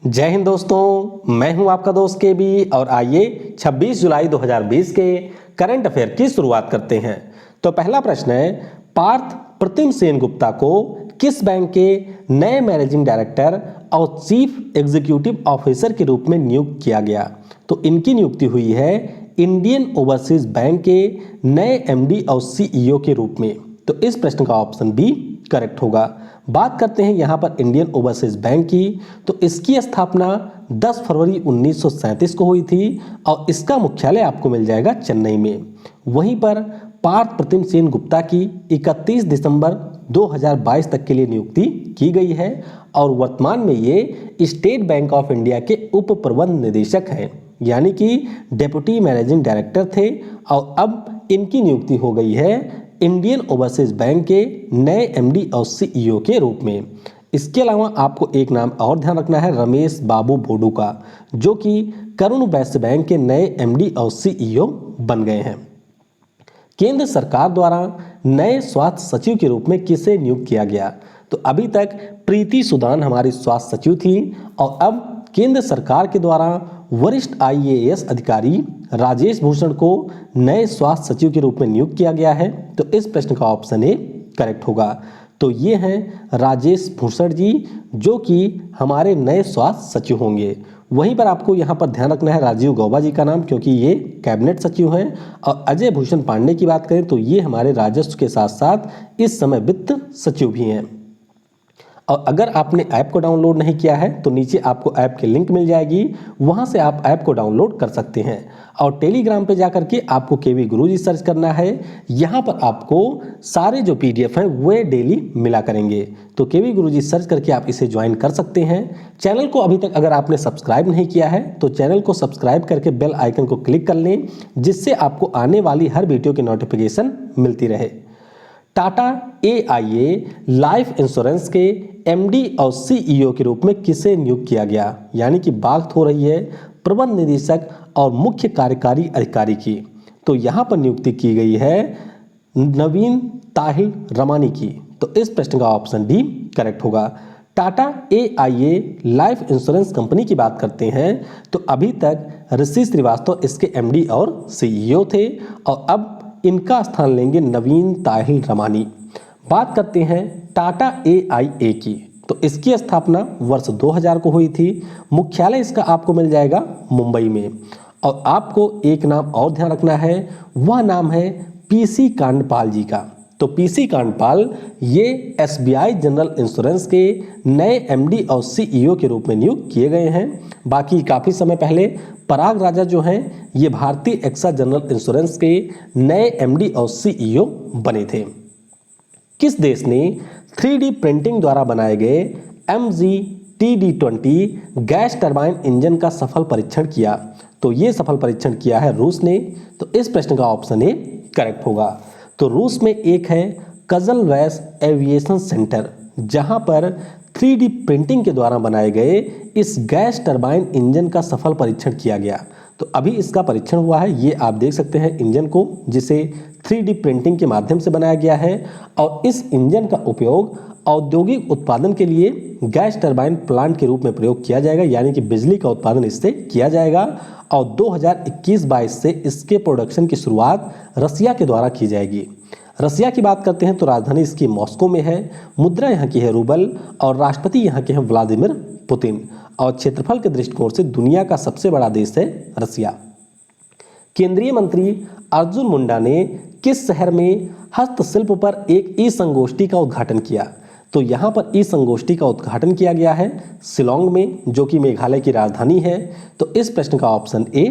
जय हिंद दोस्तों, मैं हूं आपका दोस्त के बी और आइए 26 जुलाई 2020 के करंट अफेयर की शुरुआत करते हैं। तो पहला प्रश्न है, पार्थ प्रतिम सेन गुप्ता को किस बैंक के नए मैनेजिंग डायरेक्टर और चीफ एग्जीक्यूटिव ऑफिसर के रूप में नियुक्त किया गया? तो इनकी नियुक्ति हुई है इंडियन ओवरसीज बैंक के नए एमडी और सीईओ के रूप में। तो इस प्रश्न का ऑप्शन बी करेक्ट होगा। बात करते हैं यहाँ पर इंडियन ओवरसीज बैंक की, तो इसकी स्थापना 10 फरवरी 1937 को हुई थी और इसका मुख्यालय आपको मिल जाएगा चेन्नई में। वहीं पर पार्थ प्रतिम सेन गुप्ता की 31 दिसंबर 2022 तक के लिए नियुक्ति की गई है और वर्तमान में ये स्टेट बैंक ऑफ इंडिया के उप प्रबंध निदेशक हैं, यानी कि डेप्यूटी मैनेजिंग डायरेक्टर थे और अब इनकी नियुक्ति हो गई है इंडियन ओवरसीज बैंक के नए एमडी और सीईओ के रूप में। इसके अलावा आपको एक नाम और ध्यान रखना है रमेश बाबू बोडू का, जो कि करुण वैश्य बैंक के नए एमडी और सीईओ बन गए हैं। केंद्र सरकार द्वारा नए स्वास्थ्य सचिव के रूप में किसे नियुक्त किया गया? तो अभी तक प्रीति सुदान हमारी स्वास्थ्य सचिव थी और अब केंद्र सरकार के द्वारा वरिष्ठ आईएएस अधिकारी राजेश भूषण को नए स्वास्थ्य सचिव के रूप में नियुक्त किया गया है। तो इस प्रश्न का ऑप्शन ए करेक्ट होगा। तो ये हैं राजेश भूषण जी, जो कि हमारे नए स्वास्थ्य सचिव होंगे। वहीं पर आपको यहाँ पर ध्यान रखना है राजीव गौबा जी का नाम, क्योंकि ये कैबिनेट सचिव हैं। और अजय भूषण पांडे की बात करें तो ये हमारे राजस्व के साथ साथ इस समय वित्त सचिव भी हैं। और अगर आपने ऐप को डाउनलोड नहीं किया है तो नीचे आपको ऐप की लिंक मिल जाएगी, वहां से आप ऐप को डाउनलोड कर सकते हैं। और टेलीग्राम पे जाकर के आपको केवी गुरुजी सर्च करना है, यहाँ पर आपको सारे जो पीडीएफ हैं वे डेली मिला करेंगे। तो केवी गुरुजी सर्च करके आप इसे ज्वाइन कर सकते हैं। चैनल को अभी तक अगर आपने सब्सक्राइब नहीं किया है तो चैनल को सब्सक्राइब करके बेल आइकन को क्लिक कर लें, जिससे आपको आने वाली हर वीडियो की नोटिफिकेशन मिलती रहे। टाटा एआईए लाइफ इंश्योरेंस के एमडी और सीईओ के रूप में किसे नियुक्त किया गया? यानी कि बात हो रही है प्रबंध निदेशक और मुख्य कार्यकारी अधिकारी की। तो यहाँ पर नियुक्ति की गई है नवीन ताहिल रमानी की। तो इस प्रश्न का ऑप्शन डी करेक्ट होगा। Tata AIA life insurance company की बात करते हैं तो अभी तक ऋषि श्रीवास्तव इसके एमडी और सीईओ थे और अब इनका स्थान लेंगे नवीन ताहिल रमानी। बात करते हैं टाटा एआईए की, तो इसकी स्थापना वर्ष 2000 को हुई थी। मुख्यालय इसका आपको मिल जाएगा मुंबई में। और आपको एक नाम और ध्यान रखना है, वह नाम है पीसी कांडपाल जी का। तो पीसी कांडपाल ये एसबीआई जनरल इंश्योरेंस के नए एमडी और सीईओ के रूप में नियुक्त किए गए हैं। बाकी काफ़ी समय पहले पराग राजा जो हैं ये भारतीय एक्सा जनरल इंश्योरेंस के नए एमडी और सीईओ बने थे। किस देश ने 3D प्रिंटिंग द्वारा बनाए गए MG-TD20 गैस टरबाइन इंजन का सफल परीक्षण किया? तो ये सफल परीक्षण किया है रूस ने। तो इस प्रश्न का ऑप्शन ए करेक्ट होगा। तो रूस में एक है कजलवैस एविएशन सेंटर, जहां पर 3D प्रिंटिंग के द्वारा बनाए गए इस गैस टरबाइन इंजन का सफल परीक्षण किया गया। तो अभी इसका परीक्षण हुआ है, ये आप देख सकते हैं इंजन को, जिसे 3D प्रिंटिंग के माध्यम से बनाया गया है। और इस इंजन का उपयोग औद्योगिक उत्पादन के लिए गैस टरबाइन प्लांट के रूप में प्रयोग किया जाएगा, यानी कि बिजली का उत्पादन इससे किया जाएगा। और 2021-22 से इसके प्रोडक्शन की शुरुआत रसिया के द्वारा की जाएगी। रसिया की बात करते हैं तो राजधानी इसकी मॉस्को में है, मुद्रा यहाँ की है रूबल और राष्ट्रपति यहाँ के हैं व्लादिमीर पुतिन। और क्षेत्रफल के दृष्टिकोण से दुनिया का सबसे बड़ा देश है रसिया। केंद्रीय मंत्री अर्जुन मुंडा ने किस शहर में हस्तशिल्प पर एक ई संगोष्ठी का उद्घाटन किया? तो यहाँ पर ई संगोष्ठी का उद्घाटन किया गया है शिलोंग में, जो कि मेघालय की राजधानी है। तो इस प्रश्न का ऑप्शन ए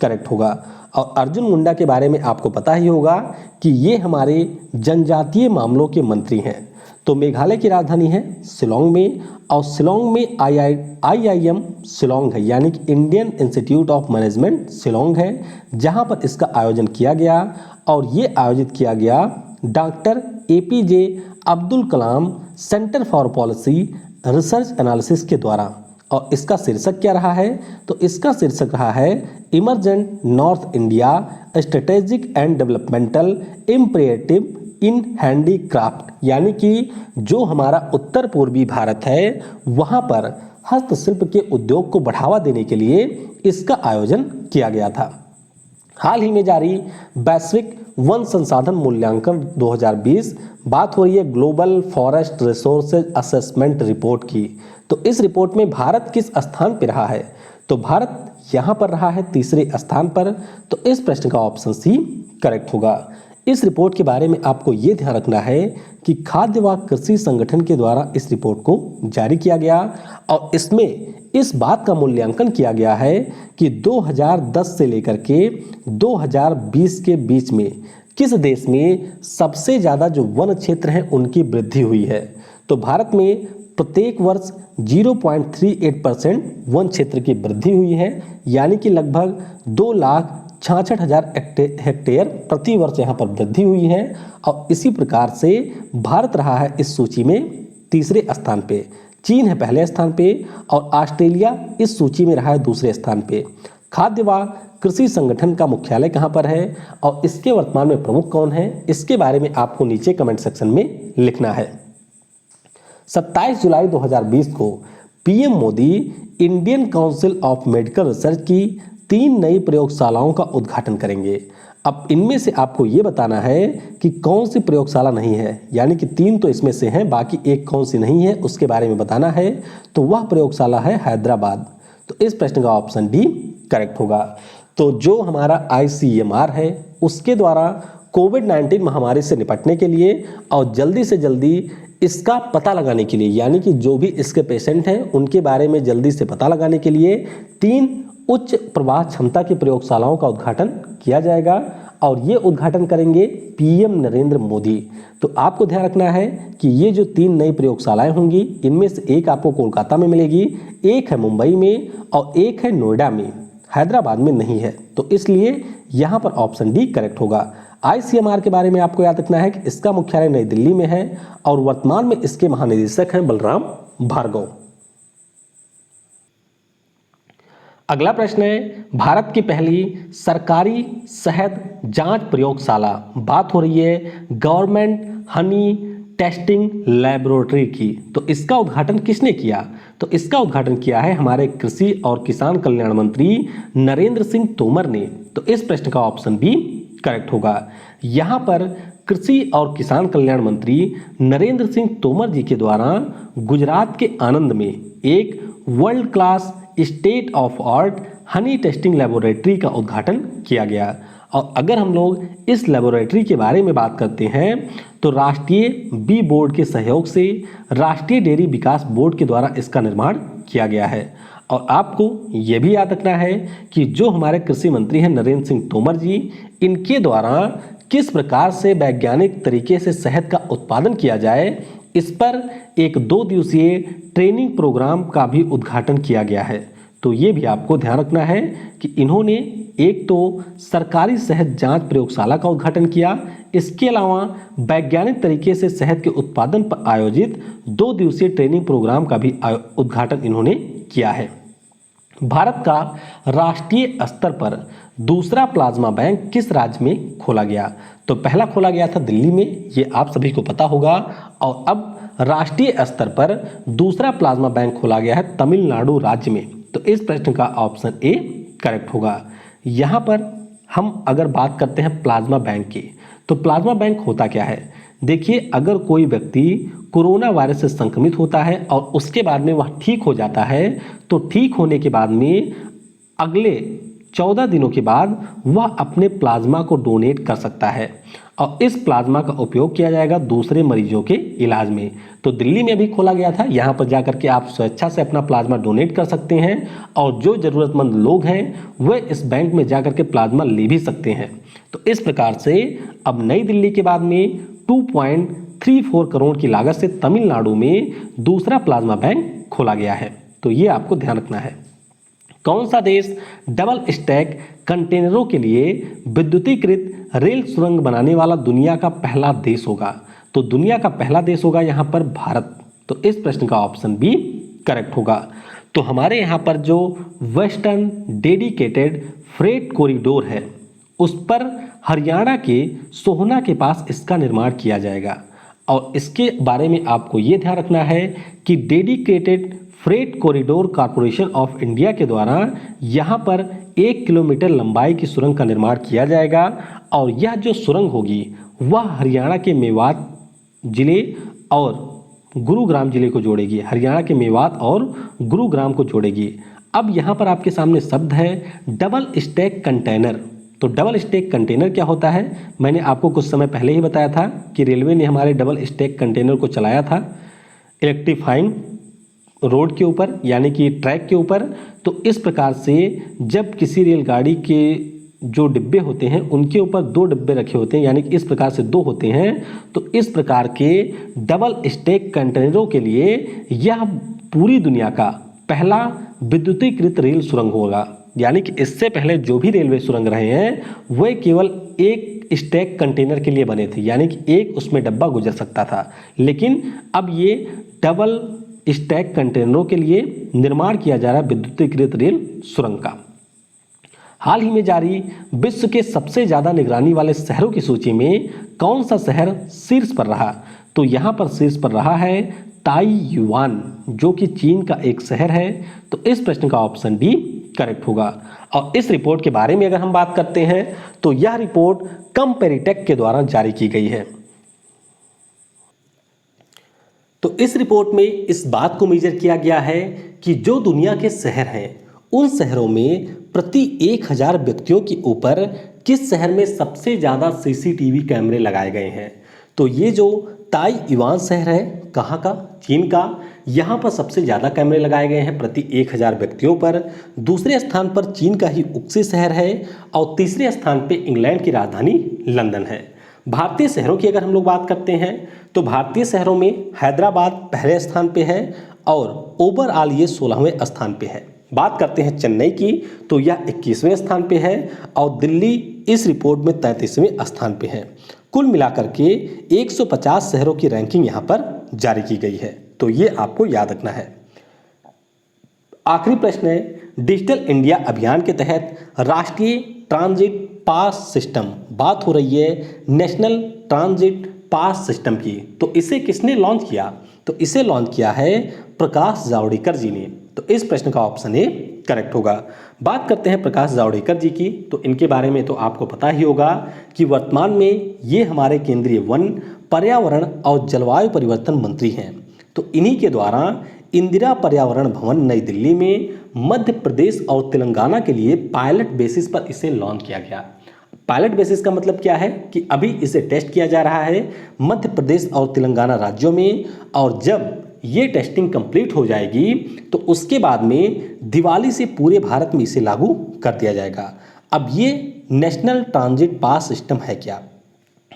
करेक्ट होगा। और अर्जुन मुंडा के बारे में आपको पता ही होगा कि ये हमारे जनजातीय मामलों के मंत्री हैं। तो मेघालय की राजधानी है शिलोंग में और शिलोंग में IIM शिलोंग है, यानी कि Indian institute of management Shillong है, जहां पर इसका आयोजन किया गया। और ये आयोजित किया गया doctor APJ Abdul Kalam centre for policy research analysis के द्वारा। और इसका शीर्षक क्या रहा है? तो इसका शीर्षक रहा है emergent north India strategic and developmental imperative in handicraft, यानी कि जो हमारा उत्तर पूर्वी भारत है वहां पर हस्तशिल्प के उद्योग को बढ़ावा देने के लिए इसका आयोजन किया गया था। हाल ही में जारी वैश्विक वन संसाधन मूल्यांकन 2020, बात हो रही है global forest resources assessment report की। तो इस रिपोर्ट में भारत किस स्थान पर रहा है? तो भारत यहां पर रहा है तीसरे स्थान पर। तो इस प्रश्न का ऑप्शन सी करेक्ट होगा। इस रिपोर्ट के बारे में आपको ये ध्यान रखना है कि खाद्य व कृषि संगठन के द्वारा इस रिपोर्ट को जारी किया गया और इसमें इस बात का मूल्यांकन किया गया है कि 2010 से लेकर के 2020 के बीच में किस देश में सबसे ज़्यादा जो वन क्षेत्र हैं उनकी वृद्धि हुई है। तो भारत में प्रत्येक वर्ष 0.38% वन क्षेत्र की वृद्धि हुई है, यानी कि लगभग 2,66,000 हेक्टेयर प्रति वर्ष यहाँ पर वृद्धि हुई है। और इसी प्रकार से भारत रहा है इस सूची में तीसरे स्थान पे, चीन है पहले स्थान पे और ऑस्ट्रेलिया इस सूची में रहा है दूसरे स्थान पे। खाद्य व कृषि संगठन का मुख्यालय कहाँ पर है और इसके वर्तमान में प्रमुख कौन है, इसके बारे में आपको नीचे कमेंट सेक्शन में लिखना है। 27 जुलाई 2020 को PM Modi Indian council of medical research की 3 नई प्रयोगशालाओं का उद्घाटन करेंगे। अब इनमें से आपको ये बताना है कि कौन सी प्रयोगशाला नहीं है, यानी कि 3 तो इसमें से हैं, बाकी एक कौन सी नहीं है उसके बारे में बताना है। तो वह प्रयोगशाला है हैदराबाद। तो इस प्रश्न का ऑप्शन डी करेक्ट होगा। तो जो हमारा ICMR है उसके द्वारा कोविड-19 महामारी से निपटने के लिए और जल्दी से जल्दी इसका पता लगाने के लिए, यानी कि जो भी इसके पेशेंट हैं उनके बारे में जल्दी से पता लगाने के लिए 3 उच्च प्रवाह क्षमता की प्रयोगशालाओं का उद्घाटन किया जाएगा और ये उद्घाटन करेंगे पीएम नरेंद्र मोदी। तो आपको ध्यान रखना है कि ये जो 3 नई प्रयोगशालाएं होंगी इनमें से एक आपको कोलकाता में मिलेगी, एक है मुंबई में और एक है नोएडा में, हैदराबाद में नहीं है। तो इसलिए यहाँ पर ऑप्शन डी करेक्ट होगा। ICMR के बारे में आपको याद रखना है कि इसका मुख्यालय नई दिल्ली में है और वर्तमान में इसके महानिदेशक हैं बलराम भार्गव। अगला प्रश्न है भारत की पहली सरकारी शहद जांच प्रयोगशाला, बात हो रही है गवर्नमेंट हनी टेस्टिंग लैबोरेटरी की। तो इसका उद्घाटन किसने किया? तो इसका उद्घाटन किया है हमारे कृषि और किसान कल्याण मंत्री नरेंद्र सिंह तोमर ने। तो इस प्रश्न का ऑप्शन बी करेक्ट होगा। यहाँ पर कृषि और किसान कल्याण मंत्री नरेंद्र सिंह तोमर जी के द्वारा गुजरात के आनंद में एक world class state of art Honey testing laboratory का उद्घाटन किया गया। और अगर हम लोग इस लैबोरेटरी के बारे में बात करते हैं तो राष्ट्रीय बी बोर्ड के सहयोग से राष्ट्रीय डेयरी विकास बोर्ड के द्वारा इसका निर्माण किया गया है। और आपको यह भी याद रखना है कि जो हमारे कृषि मंत्री हैं नरेंद्र सिंह तोमर जी, इनके द्वारा किस प्रकार से वैज्ञानिक तरीके से शहद का उत्पादन किया जाए, इस पर एक 2 दिवसीय ट्रेनिंग प्रोग्राम का भी उद्घाटन किया गया है। तो ये भी आपको ध्यान रखना है कि इन्होंने एक तो सरकारी शहद जांच प्रयोगशाला का उद्घाटन किया, इसके अलावा वैज्ञानिक तरीके से शहद के उत्पादन पर आयोजित 2 दिवसीय ट्रेनिंग प्रोग्राम का भी उद्घाटन इन्होंने किया है। भारत का राष्ट्रीय स्तर पर दूसरा प्लाज्मा बैंक किस राज्य में खोला गया? तो पहला खोला गया था दिल्ली में, ये आप सभी को पता होगा। और अब राष्ट्रीय स्तर पर दूसरा प्लाज्मा बैंक खोला गया है तमिलनाडु राज्य में। तो इस प्रश्न का ऑप्शन ए करेक्ट होगा। यहाँ पर हम अगर बात करते हैं प्लाज्मा बैंक की, तो प्लाज्मा बैंक होता क्या है? देखिए, अगर कोई व्यक्ति कोरोना वायरस से संक्रमित होता है और उसके बाद में वह ठीक हो जाता है, तो ठीक होने के बाद में अगले 14 दिनों के बाद वह अपने प्लाज्मा को डोनेट कर सकता है और इस प्लाज्मा का उपयोग किया जाएगा दूसरे मरीजों के इलाज में। तो दिल्ली में भी खोला गया था, यहाँ पर जाकर के आप स्वेच्छा से अपना प्लाज्मा डोनेट कर सकते हैं और जो ज़रूरतमंद लोग हैं वह इस बैंक में जाकर के प्लाज्मा ले भी सकते हैं। तो इस प्रकार से अब नई दिल्ली के बाद में 2.34 करोड़ की लागत से तमिलनाडु में दूसरा प्लाज्मा बैंक खोला गया है। तो ये आपको ध्यान रखना है। कौन सा देश डबल स्टैक कंटेनरों के लिए विद्युतीकृत रेल सुरंग बनाने वाला दुनिया का पहला देश होगा? तो दुनिया का पहला देश होगा यहाँ पर भारत। तो इस प्रश्न का ऑप्शन बी करेक्ट होगा। तो हमारे यहाँ पर जो वेस्टर्न डेडिकेटेड फ्रेट कॉरिडोर है उस पर हरियाणा के सोहना के पास इसका निर्माण किया जाएगा। और इसके बारे में आपको ये ध्यान रखना है कि dedicated freight corridor corporation of India के द्वारा यहाँ पर 1 किलोमीटर लंबाई की सुरंग का निर्माण किया जाएगा। और यह जो सुरंग होगी वह हरियाणा के मेवात जिले और गुरुग्राम जिले को जोड़ेगी। हरियाणा के मेवात और गुरुग्राम को जोड़ेगी। अब यहाँ पर आपके सामने शब्द है डबल स्टैक कंटेनर। तो डबल स्टैक कंटेनर क्या होता है, मैंने आपको कुछ समय पहले ही बताया था कि रेलवे ने हमारे डबल स्टैक कंटेनर को चलाया था इलेक्ट्रीफाइंग रोड के ऊपर, यानी कि ट्रैक के ऊपर। तो इस प्रकार से जब किसी रेलगाड़ी के जो डिब्बे होते हैं उनके ऊपर 2 डिब्बे रखे होते हैं, यानी कि इस प्रकार से 2 होते हैं, तो इस प्रकार के डबल स्टैक कंटेनरों के लिए यह पूरी दुनिया का पहला विद्युतीकृत रेल सुरंग होगा। यानी कि इससे पहले जो भी रेलवे सुरंग रहे हैं वे केवल एक स्टैक कंटेनर के लिए बने थे, यानी कि एक उसमें डब्बा गुजर सकता था। लेकिन अब ये डबल स्टैक कंटेनरों के लिए निर्माण किया जा रहा है विद्युतीकृत रेल सुरंग का। हाल ही में जारी विश्व के सबसे ज़्यादा निगरानी वाले शहरों की सूची में कौन सा शहर शीर्ष पर रहा, तो यहाँ पर शीर्ष पर रहा है ताइयुआन, जो कि चीन का एक शहर है। तो इस प्रश्न का ऑप्शन डी करेक्ट होगा। और इस रिपोर्ट के बारे में अगर हम बात करते हैं तो यह रिपोर्ट कंपैरिटेक के द्वारा जारी की गई है। तो इस रिपोर्ट में इस बात को मेजर किया गया है कि जो दुनिया के शहर हैं उन शहरों में प्रति 1000 व्यक्तियों के ऊपर किस शहर में सबसे ज़्यादा सीसीटीवी कैमरे लगाए गए हैं। तो ये जो ताइयुआन शहर है, कहाँ का, चीन का, यहाँ पर सबसे ज़्यादा कैमरे लगाए गए हैं प्रति 1000 व्यक्तियों पर। दूसरे स्थान पर चीन का ही उक्सी शहर है और तीसरे स्थान पे इंग्लैंड की राजधानी लंदन है। भारतीय शहरों की अगर हम लोग बात करते हैं तो भारतीय शहरों में हैदराबाद पहले स्थान पे है और ओवरऑल ये 16वें स्थान पे है। बात करते हैं चेन्नई की तो यह 21वें स्थान पे है और दिल्ली इस रिपोर्ट में 33वें स्थान पे है। कुल मिलाकर के 150 शहरों की रैंकिंग यहाँ पर जारी की गई है, तो ये आपको याद रखना है। आखिरी प्रश्न है, डिजिटल इंडिया अभियान के तहत राष्ट्रीय ट्रांजिट पास सिस्टम, बात हो रही है नेशनल ट्रांजिट पास सिस्टम की, तो इसे किसने लॉन्च किया, तो इसे लॉन्च किया है प्रकाश जावड़ेकर जी ने। तो इस प्रश्न का ऑप्शन ए करेक्ट होगा। बात करते हैं प्रकाश जावड़ेकर जी की, तो इनके बारे में तो आपको पता ही होगा कि वर्तमान में ये हमारे केंद्रीय वन, पर्यावरण और जलवायु परिवर्तन मंत्री हैं। तो इन्हीं के द्वारा इंदिरा पर्यावरण भवन नई दिल्ली में मध्य प्रदेश और तेलंगाना के लिए पायलट बेसिस पर इसे लॉन्च किया गया। पायलट बेसिस का मतलब क्या है कि अभी इसे टेस्ट किया जा रहा है मध्य प्रदेश और तेलंगाना राज्यों में, और जब ये टेस्टिंग कंप्लीट हो जाएगी तो उसके बाद में दिवाली से पूरे भारत में इसे लागू कर दिया जाएगा। अब ये नेशनल ट्रांजिट पास सिस्टम है क्या,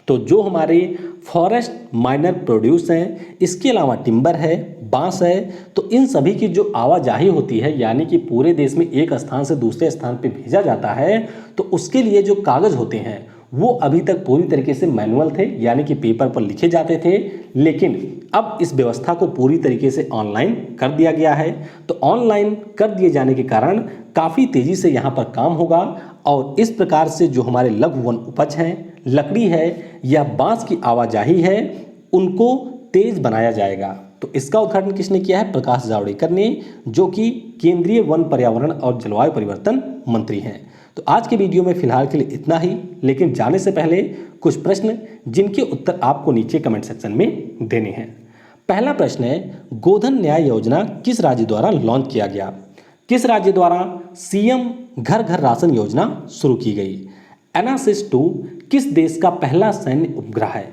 तो जो हमारे फॉरेस्ट माइनर प्रोड्यूस हैं, इसके अलावा टिम्बर है, बांस है, तो इन सभी की जो आवाजाही होती है, यानी कि पूरे देश में एक स्थान से दूसरे स्थान पे भेजा जाता है, तो उसके लिए जो कागज़ होते हैं वो अभी तक पूरी तरीके से मैनुअल थे, यानी कि पेपर पर लिखे जाते थे। लेकिन अब इस व्यवस्था को पूरी तरीके से ऑनलाइन कर दिया गया है। तो ऑनलाइन कर दिए जाने के कारण काफ़ी तेज़ी से यहाँ पर काम होगा और इस प्रकार से जो हमारे लघु वन उपज हैं, लकड़ी है या बांस की आवाजाही है, उनको तेज बनाया जाएगा। तो इसका उद्घाटन किसने किया है, प्रकाश जावड़ेकर ने, जो कि केंद्रीय वन, पर्यावरण और जलवायु परिवर्तन मंत्री हैं। तो आज के वीडियो में फिलहाल के लिए इतना ही, लेकिन जाने से पहले कुछ प्रश्न जिनके उत्तर आपको नीचे कमेंट सेक्शन में देने हैं। पहला प्रश्न है, गोधन न्याय योजना किस राज्य द्वारा लॉन्च किया गया, किस राज्य द्वारा सीएम घर घर राशन योजना शुरू की गई। एनासिस 2 किस देश का पहला सैन्य उपग्रह है।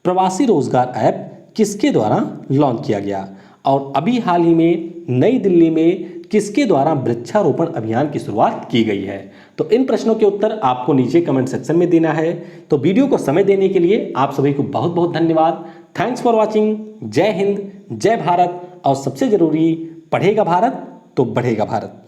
प्रवासी रोजगार ऐप किसके द्वारा लॉन्च किया गया। और अभी हाल ही में नई दिल्ली में किसके द्वारा वृक्षारोपण अभियान की शुरुआत की गई है। तो इन प्रश्नों के उत्तर आपको नीचे कमेंट सेक्शन में देना है। तो वीडियो को समय देने के लिए आप सभी को बहुत बहुत धन्यवाद। Thanks for watching. जय हिंद, जय भारत, और सबसे जरूरी, पढ़ेगा भारत तो बढ़ेगा भारत।